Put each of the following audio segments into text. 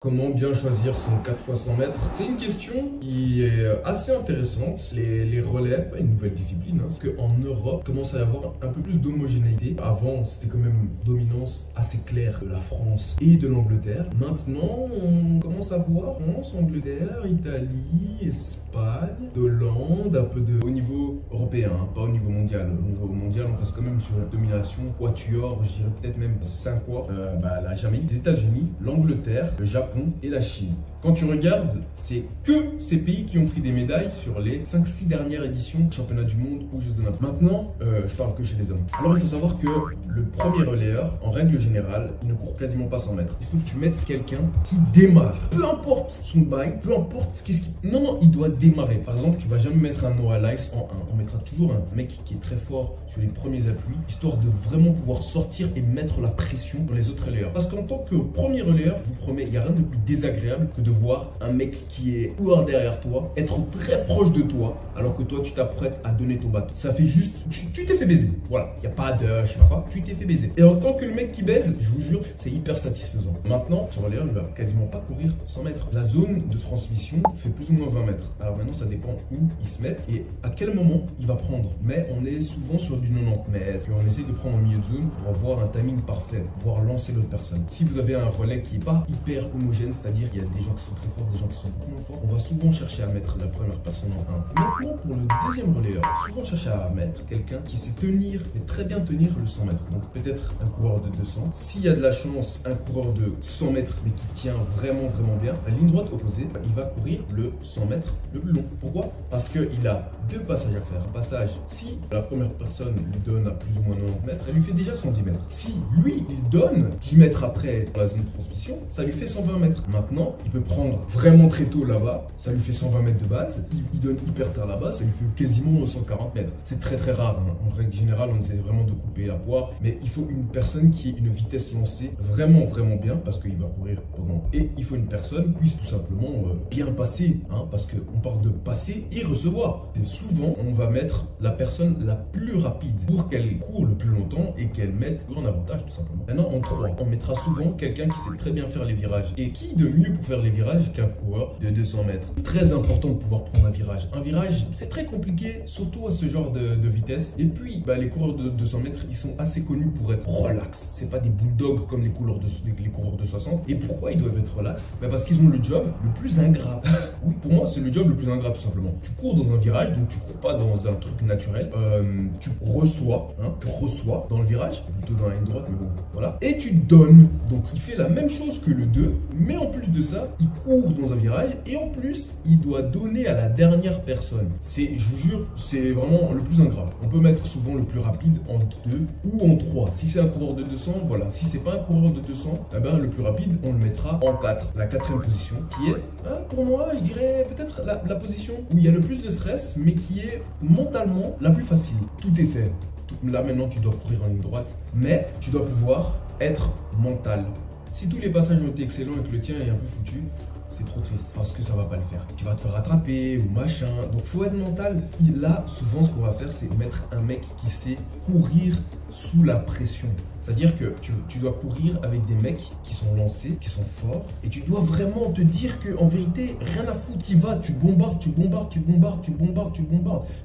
Comment bien choisir son 4 x 100 mètres? C'est une question qui est assez intéressante. Les relais, pas une nouvelle discipline, hein, parce qu'en Europe, il commence à y avoir un peu plus d'homogénéité. Avant, c'était quand même une dominance assez claire de la France et de l'Angleterre. Maintenant, on commence à voir France, Angleterre, Italie, Espagne, Hollande, un peu de au niveau européen, hein, pas au niveau mondial. Au niveau mondial, on reste quand même sur la domination quatuor, je dirais peut-être même 5 quoi. La Jamaïque, les États-Unis, l'Angleterre, le Japon et la Chine. Quand tu regardes, c'est que ces pays qui ont pris des médailles sur les 5-6 dernières éditions de championnat du monde ou Jeux Olympiques. Maintenant, je parle que chez les hommes. Alors il faut savoir que le premier relayeur, en règle générale, il ne court quasiment pas 100 mètres. Il faut que tu mettes quelqu'un qui démarre. Peu importe son bail, peu importe qu'est-ce qui... Non, il doit démarrer. Par exemple, tu vas jamais mettre un Noah Lyles en 1. On mettra toujours un mec qui est très fort sur les premiers appuis, histoire de vraiment pouvoir sortir et mettre la pression sur les autres relayeurs. Parce qu'en tant que premier relayeur, je vous promets, il n'y a rien de plus désagréable que de voir un mec qui est couloir derrière toi, être très proche de toi, alors que toi tu t'apprêtes à donner ton bâton. Ça fait juste, tu t'es fait baiser. Voilà, il n'y a pas de, je sais pas quoi, tu t'es fait baiser. Et en tant que le mec qui baise, je vous jure, c'est hyper satisfaisant. Maintenant, ce relayeur, il va quasiment pas courir 100 mètres. La zone de transmission fait plus ou moins 20 mètres. Alors maintenant, ça dépend où il se met et à quel moment il va prendre. Mais on est souvent sur du 90 mètres. On essaye de prendre en milieu de zone pour avoir un timing parfait, pouvoir lancer l'autre personne. Si vous avez un relais qui n'est pas hyper homogène, c'est-à-dire qu'il y a des gens qui sont très forts, des gens qui sont beaucoup moins forts, on va souvent chercher à mettre la première personne en 1. Maintenant, pour le deuxième relayeur, souvent chercher à mettre quelqu'un qui sait tenir, mais très bien tenir le 100 mètres. Donc peut-être un coureur de 200. S'il y a de la chance, un coureur de 100 mètres, mais qui tient vraiment bien, la ligne droite opposée, il va courir le 100 mètres le plus long. Pourquoi? Parce qu'il a deux passages à faire. Un passage, si la première personne lui donne à plus ou moins 90 mètres, elle lui fait déjà 110 mètres. Si lui, il donne 10 mètres après dans la zone de transmission, ça lui fait 120 mètres. Maintenant, il peut prendre vraiment très tôt là-bas, ça lui fait 120 mètres de base. Il donne hyper tard là-bas, ça lui fait quasiment 140 mètres. C'est très rare. Hein. En règle générale, on essaie vraiment de couper la poire, mais il faut une personne qui ait une vitesse lancée vraiment bien, parce qu'il va courir pendant. Et il faut une personne qui puisse tout simplement bien passer, hein, parce qu'on parle de passer et recevoir. Et souvent, on va mettre la personne la plus rapide pour qu'elle court le plus longtemps et qu'elle mette en avantage tout simplement. Maintenant, en 3, on mettra souvent quelqu'un qui sait très bien faire les virages. Et qui de mieux pour faire les virages qu'un coureur de 200 mètres? Très important de pouvoir prendre un virage. Un virage, c'est très compliqué, surtout à ce genre de vitesse. Et puis, les coureurs de 200 mètres, ils sont assez connus pour être relax. C'est pas des bulldogs comme les coureurs de 60. Et pourquoi ils doivent être relax? Parce qu'ils ont le job le plus ingrat. Oui, pour moi, c'est le job le plus ingrat tout simplement. Tu cours dans un virage, donc tu cours pas dans un truc naturel. Tu reçois dans le virage, plutôt dans la ligne droite, mais bon, voilà. Et tu donnes. Donc, il fait la même chose que le 2, mais en plus de ça, il court dans un virage et en plus, il doit donner à la dernière personne. C'est, je vous jure, c'est vraiment le plus ingrat. On peut mettre souvent le plus rapide en 2 ou en 3. Si c'est un coureur de 200, voilà. Si c'est pas un coureur de 200, le plus rapide, on le mettra en 4. La 4e position qui est, pour moi, je dirais peut-être la position où il y a le plus de stress, mais qui est mentalement la plus facile. Tout est fait. Là, maintenant, tu dois courir en ligne droite, mais tu dois pouvoir être mental. Si tous les passages ont été excellents et que le tien est un peu foutu, c'est trop triste parce que ça va pas le faire. Tu vas te faire rattraper ou machin. Donc, faut être mental. Là, souvent, ce qu'on va faire, c'est mettre un mec qui sait courir sous la pression. C'est-à-dire que tu dois courir avec des mecs qui sont lancés, qui sont forts. Et tu dois vraiment te dire qu'en vérité, rien à foutre. Tu vas, tu bombardes.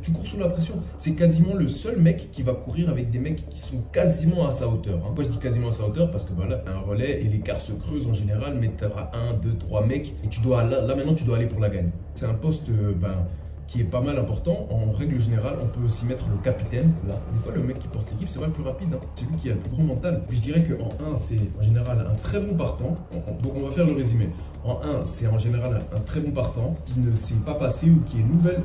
Tu cours sous la pression. C'est quasiment le seul mec qui va courir avec des mecs qui sont quasiment à sa hauteur. Hein. Moi, je dis quasiment à sa hauteur parce que voilà, un relais et l'écart se creuse en général. Mais tu auras 1, 2, 3 mecs. Et tu dois, là maintenant, tu dois aller pour la gagne. C'est un poste, qui est pas mal important. En règle générale, on peut aussi mettre le capitaine. Là, des fois, le mec qui porte l'équipe, c'est pas le plus rapide. Hein. C'est lui qui a le plus gros mental. Je dirais qu'en 1, c'est en général un très bon partant. Donc, on va faire le résumé. En 1, c'est en général un très bon partant qui ne s'est pas passé ou qui est nouvelle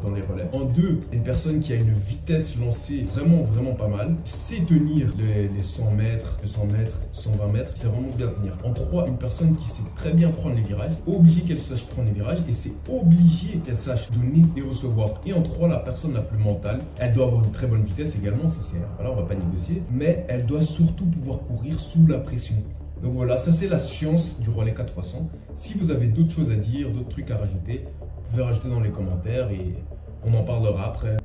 dans les relais. En 2, une personne qui a une vitesse lancée vraiment pas mal, sait tenir les 100 mètres, 200 mètres, 120 mètres, c'est vraiment bien tenir. En 3, une personne qui sait très bien prendre les virages, obligé qu'elle sache prendre les virages et c'est obligé qu'elle sache donner et recevoir. Et en 3, la personne la plus mentale, elle doit avoir une très bonne vitesse également, ça c'est, voilà, on va pas négocier, mais elle doit surtout pouvoir courir sous la pression. Donc voilà, ça c'est la science du relais 4 x 100. Si vous avez d'autres choses à dire, d'autres trucs à rajouter, vous pouvez rajouter dans les commentaires et on en parlera après.